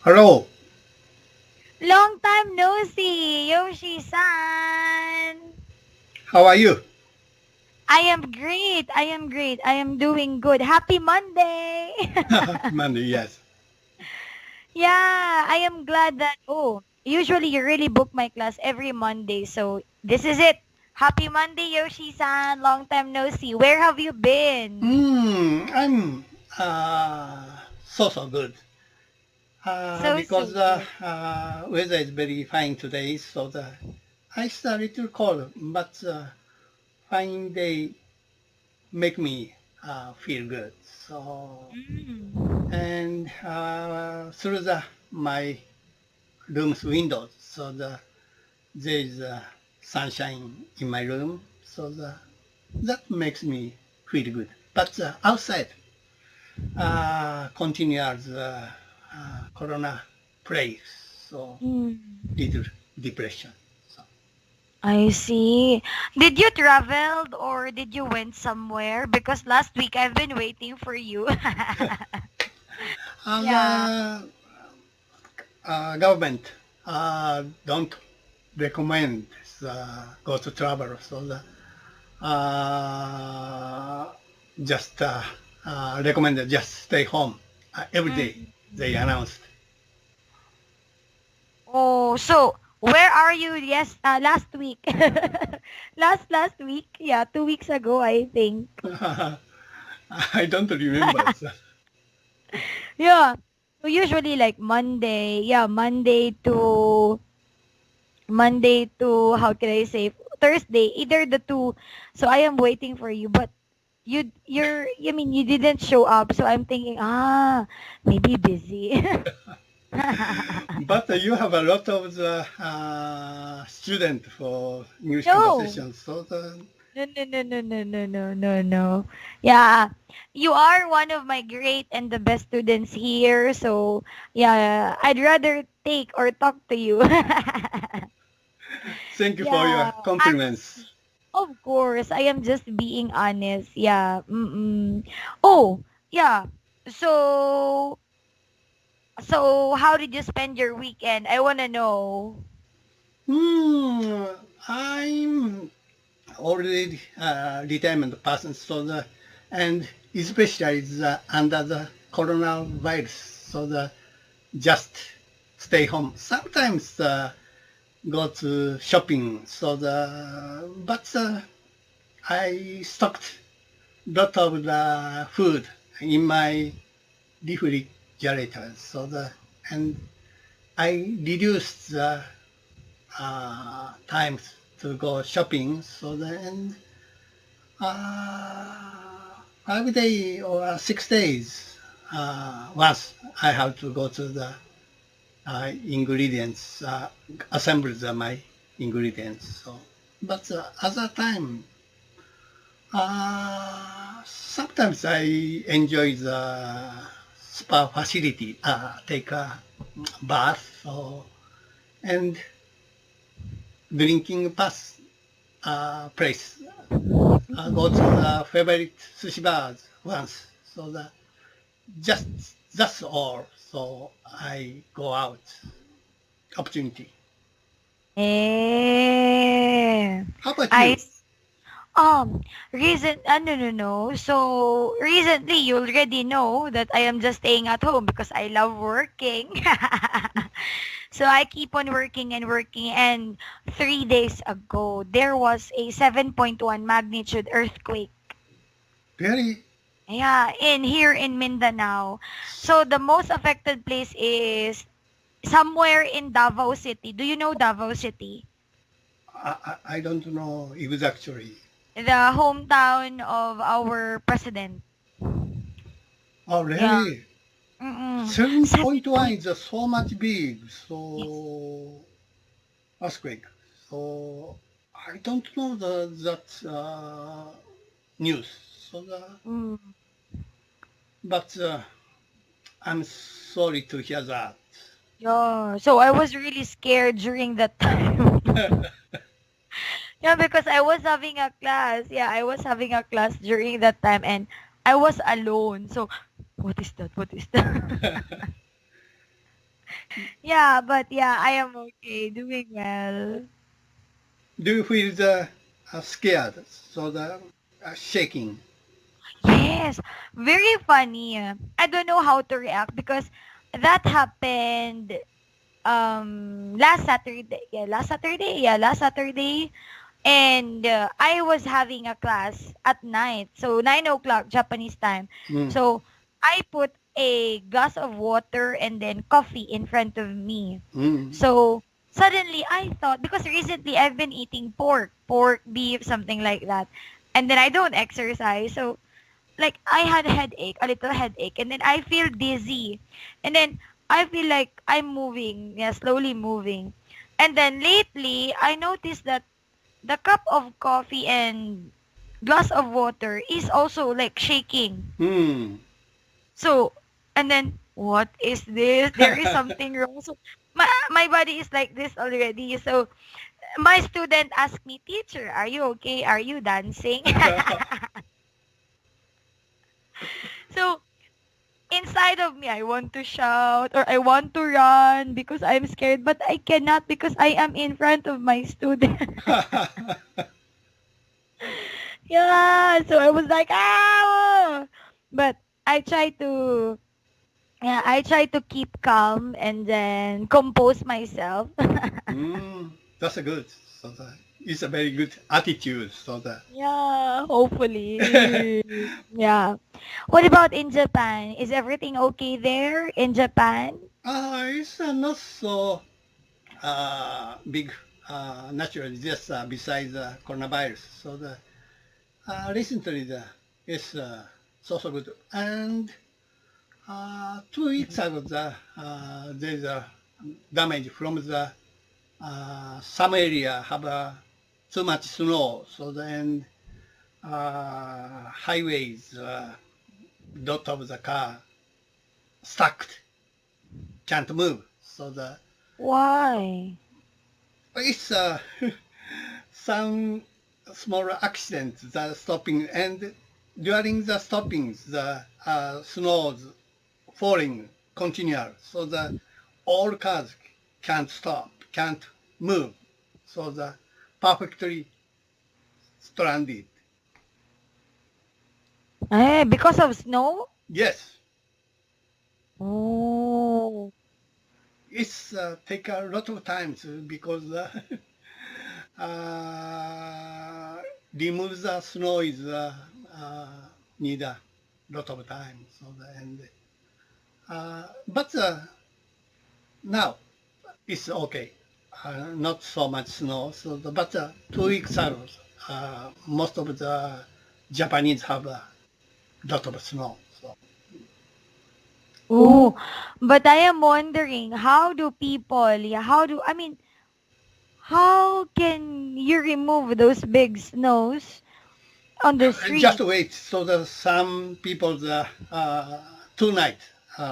Hello, Long time no see, Yoshi-san. how are you? I am great. I am great. I am doing good. Happy Monday. Happy Monday, yes. Yeah, I am glad that usually you really book my class every Monday. So this is it. Happy Monday, Yoshi-san. Long time no see. Where have you been? I'm so good. So Because so the good. weather is very fine today, so the ice a little cold, but fine day make me feel good. So Mm. and through the my room's windows, so there is sunshine in my room, so that makes me feel good. But outside, continue as Corona plays, so Mm. little depression. So, I see. Did you traveled or did you went somewhere? Because last week I've been waiting for you. and Yeah. government don't recommend go to travel, so uh, just recommend just stay home every day. They Mm. announced. Oh, so where are you? Yes, last week. last week. Yeah, 2 weeks ago, I think. I don't remember. So. Yeah. So usually like Monday. Yeah, Monday to how can I say Thursday, either the two. So I am waiting for you, but I mean you didn't show up, so I'm thinking maybe busy. But you have a lot of the student for English No. conversation. So No, no, no, no, no, no, no, no, no. Yeah. You are one of my great and the best students here. So, yeah, I'd rather take or talk to you. thank you for Yeah, your compliments. honestly. Of course, I am just being honest. Yeah. Mm-mm. Oh, yeah. So, how did you spend your weekend? I want to know. Hmm, I'm already retirement person, so and especially under the coronavirus, so just stay home. Sometimes go to shopping, so but I stocked lot of the food in my refrigerator, so and I reduced the times to go shopping, so and 5 days or 6 days once I have to go to the ingredients, assemble my ingredients. So, but other time, sometimes I enjoy the spa facility, take a bath or, and drinking pass place. Go to the favorite sushi bars once. So just that's all. So I go out opportunity. Eh. How about I you? Um, no, no, no. So, recently, you already know that I am just staying at home because I love working. So, I keep on working and working. And 3 days ago, there was a 7.1 magnitude earthquake. Really? Yeah, here in Mindanao. So, the most affected place is somewhere in Davao City. Do you know Davao City? I don't know exactly. The hometown of our president. Oh, Yeah. really? Mm-mm. 7.1 7 is so much big. Yes. So earthquake. So I don't know that news. So Mm. but I'm sorry to hear that. Yeah. So I was really scared during that time. Yeah, because I was having a class. Yeah, I was having a class during that time and I was alone. So what is that? What is that? Yeah, but yeah, I am okay, doing well. Do you feel the scared? So the shaking. Yes, very funny. I don't know how to react because that happened last Saturday. Last Saturday. And I was having a class at night. So 9 o'clock Japanese time. Mm. So I put a glass of water and then coffee in front of me. Mm. So suddenly I thought, because recently I've been eating pork, beef, something like that. And then I don't exercise. So like I had headache, a little headache, and then I feel dizzy. And then I feel like I'm moving, yeah, slowly moving. And then lately I noticed that the cup of coffee and glass of water is also like shaking. Mm. So, and then, what is this? There is something wrong. So, my body is like this already. So, my student asked me, teacher, are you okay? Are you dancing? So, inside of me, I want to shout or I want to run because I'm scared, but I cannot because I am in front of my student. Yeah, so I was like, ah! But I try to, yeah, I try to keep calm and then compose myself. That's a good. So that it's a very good attitude. So that Yeah, hopefully. Yeah. What about in Japan? Is everything okay there in Japan? it's not so big naturally just besides coronavirus. So the recently the it's so good. And 2 weeks ago there's a damage from the some area have too much snow. So then highways dot of the car stuck, can't move. So the Why? it's some small accidents that stopping, and during the stoppings the snows falling continual, so the all cars can't stop, can't move, so the perfectly stranded. Because of snow? Yes, Oh. it's take a lot of times because remove the snow is need a lot of time. So the, and but now it's okay. Not so much snow. So the, but 2 weeks ago, most of the Japanese have a lot of snow. So Oh, but I am wondering, how do people, yeah, I mean, how can you remove those big snows on the just street? wait. So the some people 2 night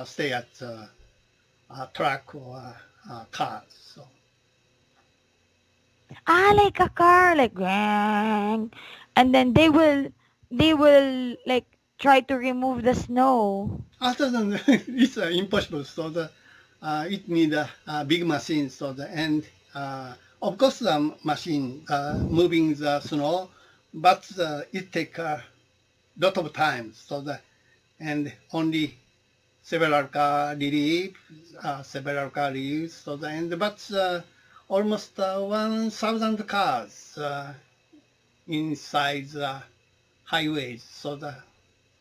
stay at truck or cars. So Ah, like a car, like gang. And then they will like try to remove the snow. after that, it's impossible. So the it need a big machine. So the and of course the machine moving the snow, but it take a lot of time. So the and only several car relief. So the and but almost 1,000 cars inside the highways. So the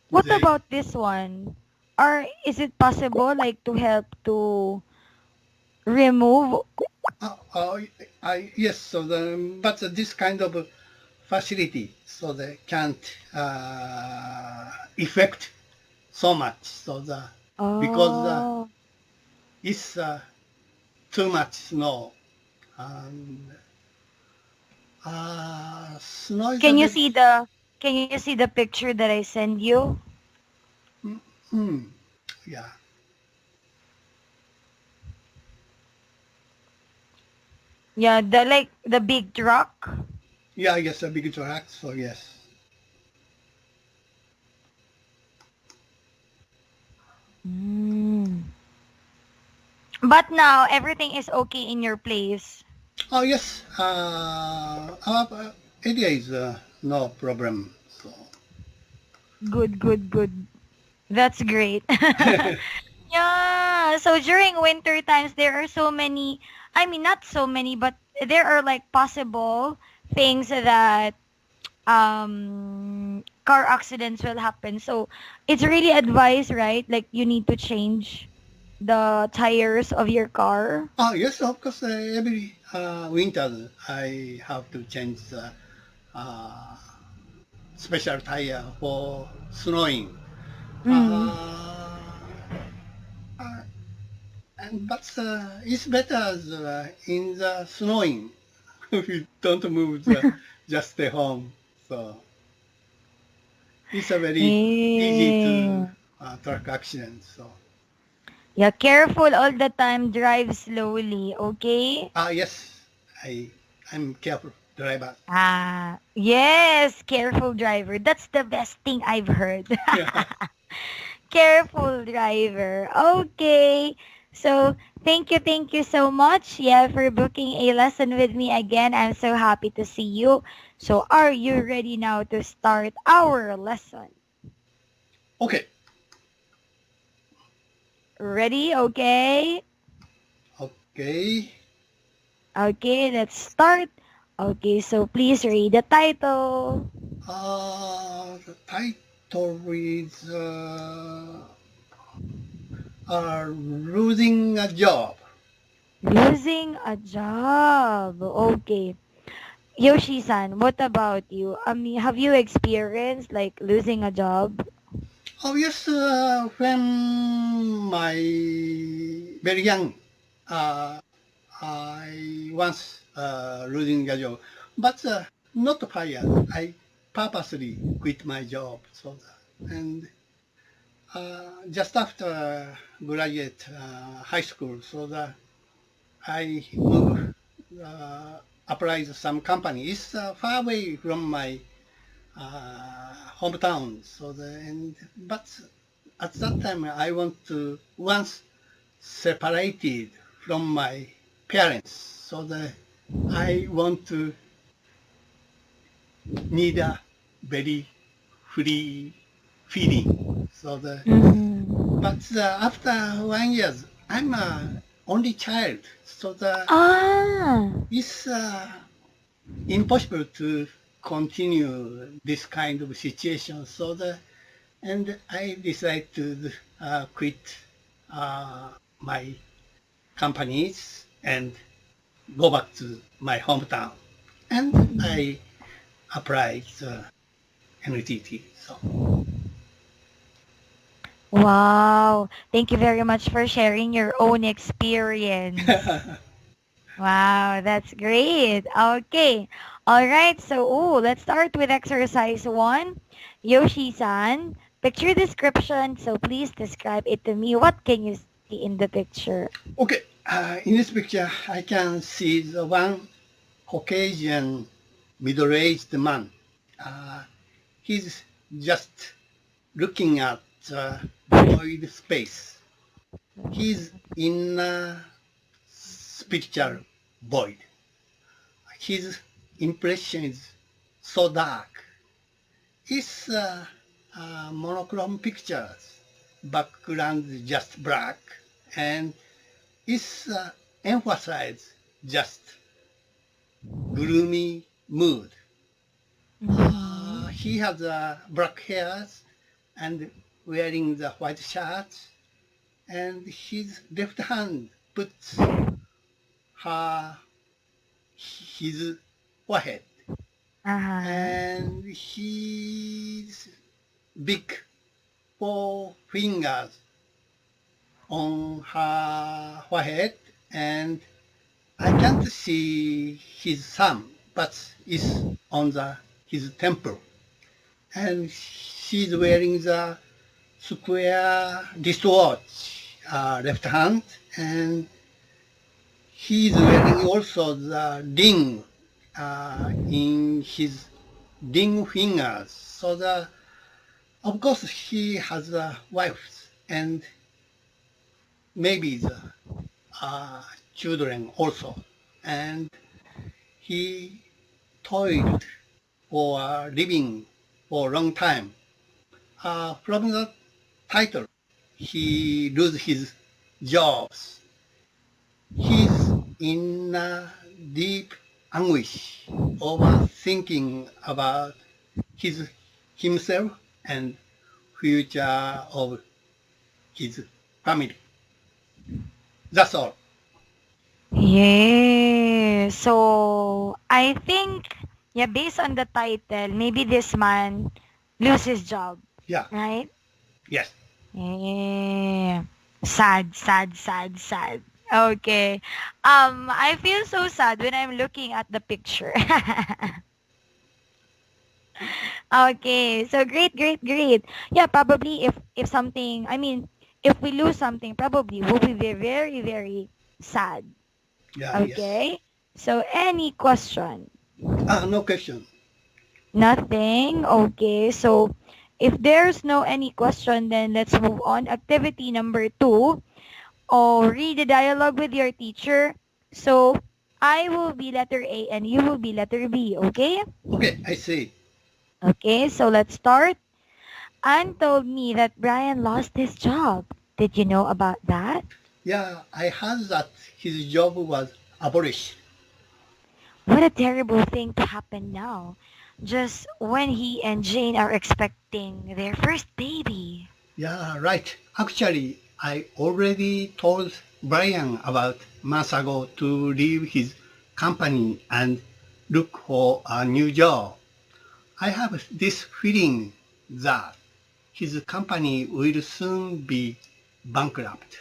What they about this one? Or is it possible like to help to remove? Uh, uh, yes, so but this kind of facility, so they can't affect so much. So because Oh. it's too much snow, and snow is a Can you very see the picture that I send you? mm, yeah, Yeah, the big truck. yeah, I guess a big track. So yes, Mm. But now, everything is okay in your place. Oh yes, our area is no problem. So Good, good, good. That's great. Yeah. So during winter times, there are so many, I mean, not so many, but there are like possible things that car accidents will happen. So it's really advised, right? Like you need to change the tires of your car. oh yes, of course, every winter I have to change the uh, special tire for snowing. Mm. Uh, uh, but it's better in the snowing. We don't move, just stay home. So it's a very easy to Yeah. truck accident. So Yeah, careful all the time. Drive slowly, okay? yes, I'm careful driver. Yes, careful driver. That's the best thing I've heard. Yeah. Careful driver. Okay. So, thank you so much, yeah, for booking a lesson with me again. I'm so happy to see you. So, are you ready now to start our lesson? Okay. Ready? Okay. Okay. Okay, let's start. Okay, so please read the title. The title is losing a job. Losing a job. Okay. Yoshi-san, what about you? I mean, have you experienced like losing a job? Oh yes, when my very young, uh, I once losing a job, but not fired. I purposely quit my job. So and just after graduate high school, so that I moved, applied to some company. It's far away from my hometown. So but at that time I want to once separated from my parents. So that I want to need a very free feeling. So Mm-hmm. but after 1 year, I'm a only child. So Ah, it's impossible to continue this kind of situation. And I decided to quit my companies and go back to my hometown. And I applied NTT. So wow. Thank you very much for sharing your own experience. Wow, that's great. Okay. All right. So, let's start with exercise 1. Yoshi-san, picture description. So, please describe it to me. What can you see in the picture? okay, in this picture I can see the one Caucasian middle-aged man. Uh, he's just looking at the void space. He's in a spiritual void. His impression is so dark. It's monochrome pictures, background is just black, and it's emphasized just gloomy mood. Mm-hmm. He has black hairs and wearing the white shirt, and his left hand puts her his forehead, Uh-huh. and his big four fingers on her forehead, and I can't see his thumb, but it's on his temple, and she's wearing the square wristwatch, left hand, and he's wearing also the ring in his ring fingers. So of course he has a wife, and maybe children also. And he toiled for a living for a long time. From the title, he loses his jobs. He's in a deep anguish over thinking about himself and future of his family. That's all. Yeah. So I think, yeah, based on the title, maybe this man lose his job, Yeah. right? Yes. Yeah. Sad, sad, sad, sad. Okay. I feel so sad when I'm looking at the picture. Okay. So great, great, great. Yeah, probably if something, I mean, if we lose something, probably we'll be very, very, very sad. Yeah. Yes. Okay. So any question? No question. Nothing? Okay. So if there's no any question, then let's move on. Activity number 2. Oh, read the dialogue with your teacher. So I will be letter A and you will be letter B. Okay? Okay, I see. Okay. So let's start. Anne told me that Brian lost his job. Did you know about that? Yeah, I heard that his job was abolished. What a terrible thing to happen now. Just when he and Jane are expecting their first baby. Yeah, right. Actually, I already told Brian about months ago to leave his company and look for a new job. I have this feeling that his company will soon be bankrupt.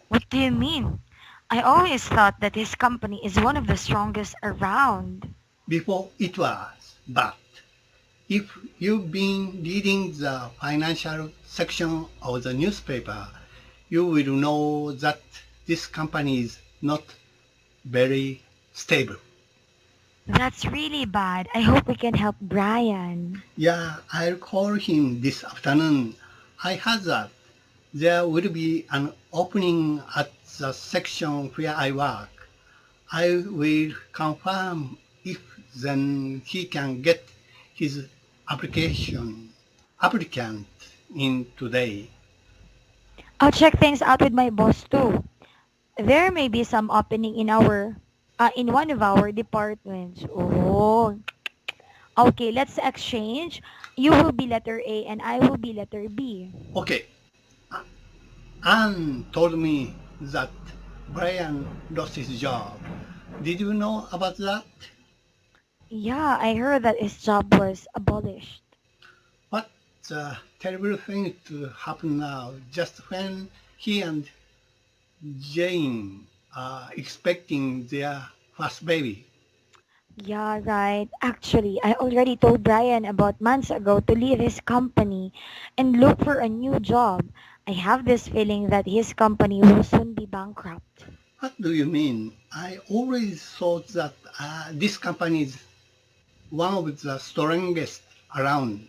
What do you mean? I always thought that his company is one of the strongest around. Before it was, but if you've been reading the financial section of the newspaper, you will know that this company is not very stable. That's really bad. I hope we can help Brian. Yeah, I'll call him this afternoon. I heard that there will be an opening at the section where I work. I will confirm if then he can get his applicant in today. I'll check things out with my boss too. There may be some opening in one of our departments. Oh, okay. Let's exchange. You will be letter A and I will be letter B. Okay, Anne told me that Brian lost his job. Did you know about that? Yeah, I heard that his job was abolished. What a terrible thing to happen now, just when he and Jane are expecting their first baby. Yeah, right. Actually, I already told Brian about months ago to leave his company and look for a new job. I have this feeling that his company will soon be bankrupt. What do you mean? I always thought that this company is one of the strongest around.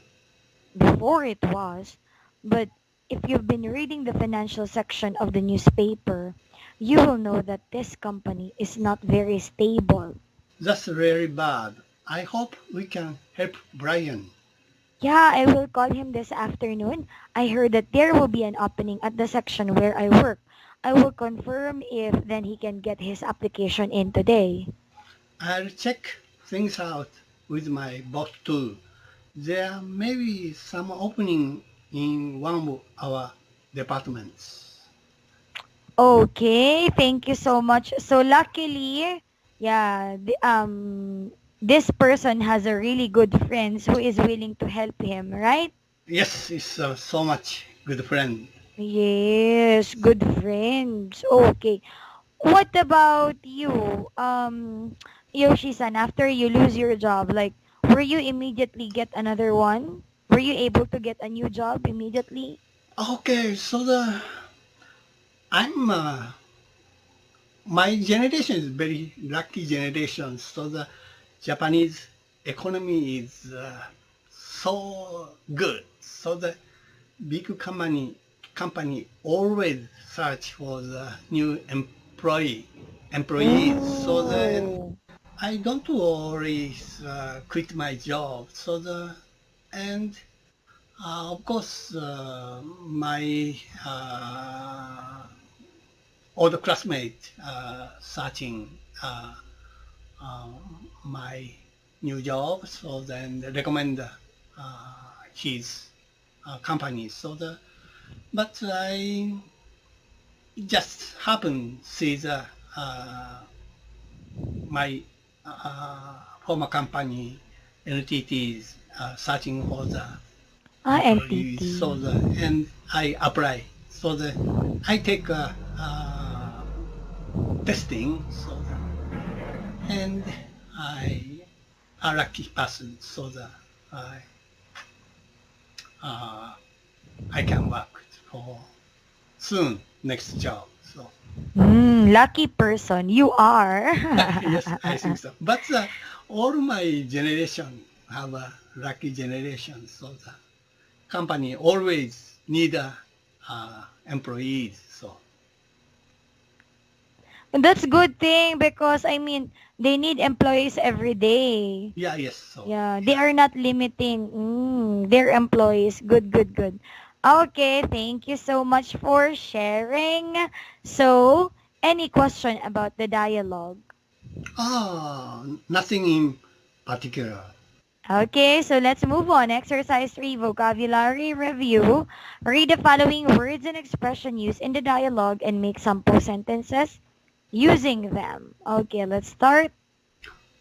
Before it was, but if you've been reading the financial section of the newspaper, you will know that this company is not very stable. That's really bad. I hope we can help Brian. Yeah, I will call him this afternoon. I heard that there will be an opening at the section where I work. I will confirm if then he can get his application in today. I'll check things out with my boss too. There may be some opening in one of our departments. Okay, thank you so much. So luckily, yeah, this person has a really good friends who is willing to help him, right? Yes, it's so much good friend. Yes, good friends. Okay. What about you? Yoshi-san, after you lose your job, like, were you immediately get another one? Were you able to get a new job immediately? Okay, so I'm my generation is very lucky generation. So the Japanese economy is so good. So the big company always search for the new employees. So Oh. I don't worry quit my job. And of course my old classmate searching uh, my new job. So then they recommend his company. But I just happen see the my former company NTTs searching for the employees. NTT. And I apply. I take testing. And I a lucky person. I uh, I can work for soon next job. Lucky person. You are. Yes, I think so. But all my generation have a lucky generation. The company always need employees. That's good thing because I mean they need employees every day. Yes. Yeah, they are not limiting their employees. Good, good, good. Okay, thank you so much for sharing. So, any question about the dialogue? Nothing in particular. Okay, so let's move on. Exercise 3, vocabulary review. Read the following words and expression used in the dialogue and make sample sentences using them. Okay, let's start.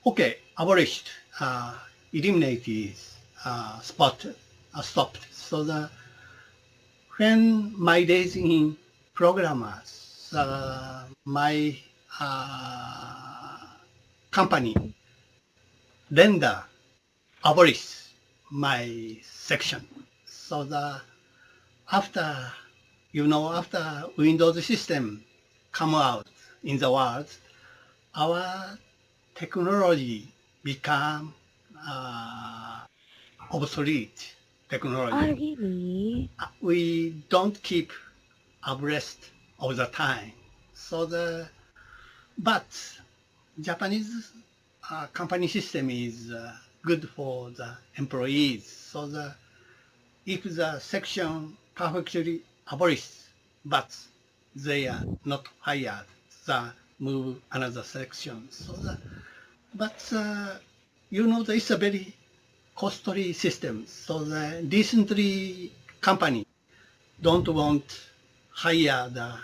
Okay, abolished, eliminated, stopped. When my days in programmers, my company render abolish my section. After after Windows system come out in the world, our technology become obsolete technology. Really? We don't keep abreast of the time. But Japanese company system is good for the employees. If the section perfectly abolished, but they are not hired, move another section. It's a very costly system. The recently company don't want hire the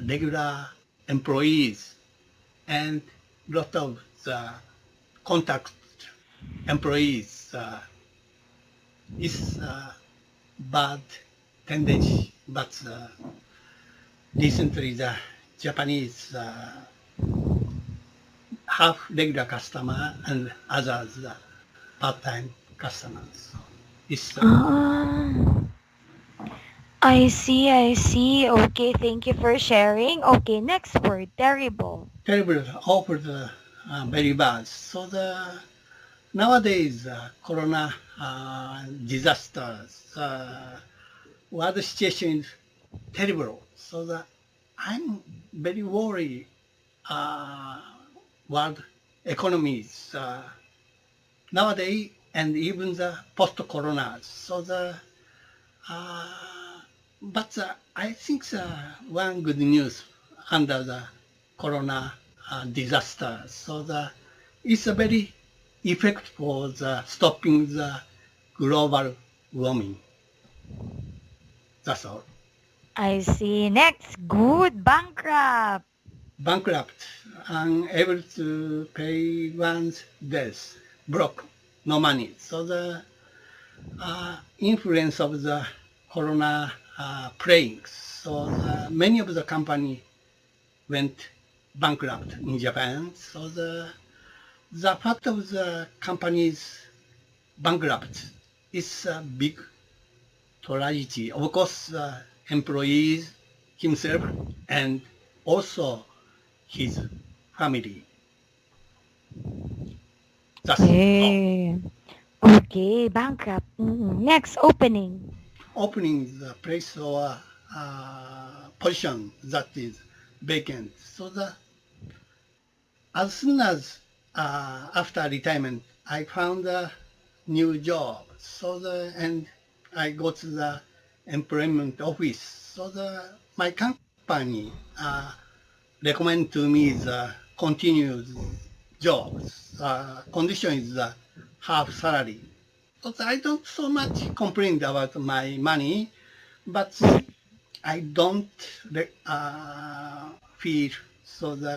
regular employees, and lot of the contact employees is bad tendency. But recently the Japanese have regular customer and others part-time customers. It's Ah, I see, I see. Okay, thank you for sharing. Okay, next word, terrible. terrible, awful, very bad. Nowadays corona disasters, world situation is terrible. I'm very worried. Uh, World economies nowadays and even the post-corona. Uh, but I think one good news under the corona disaster. It's a very effect for the stopping the global warming. That's all. I see. Next, good, bankrupt. Bankrupt, unable to pay one's debts, broke, no money. The influence of the corona playing. Many of the company went bankrupt in Japan. The fact of the companies bankrupt is a big tragedy. Of course, employees himself and also his family. That's all. Hey. Okay, bankrupt. Next, opening. Opening the place or position that is vacant. So as soon as after retirement, I found a new job. And I go to the employment office. My company recommend to me the continued jobs. Condition is the half salary. So I don't so much complain about my money, but I don't feel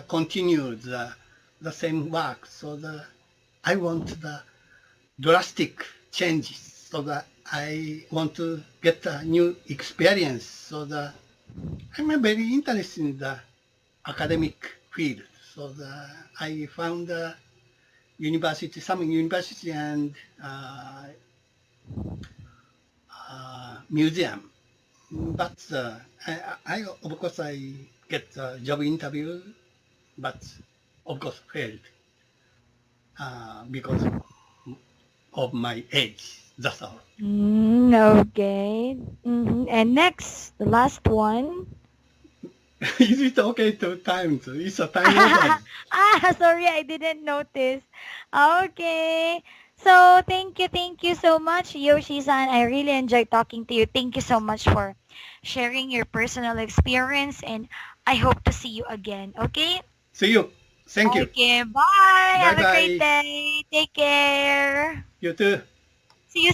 continue the same work. I want the drastic changes, so that I want to get a new experience. I'm very interested in the academic field. I found some university and museum. But of course I get a job interview, but of course failed because of my age. That's all. Okay. And next, the last one. Is it okay to time? It's a time over. Sorry, I didn't notice. Okay. So, thank you so much, Yoshi-san. I really enjoyed talking to you. Thank you so much for sharing your personal experience, and I hope to see you again. Okay? See you. Thank you. Okay, bye. Have a great Bye-bye. day. Take care. You too. See you.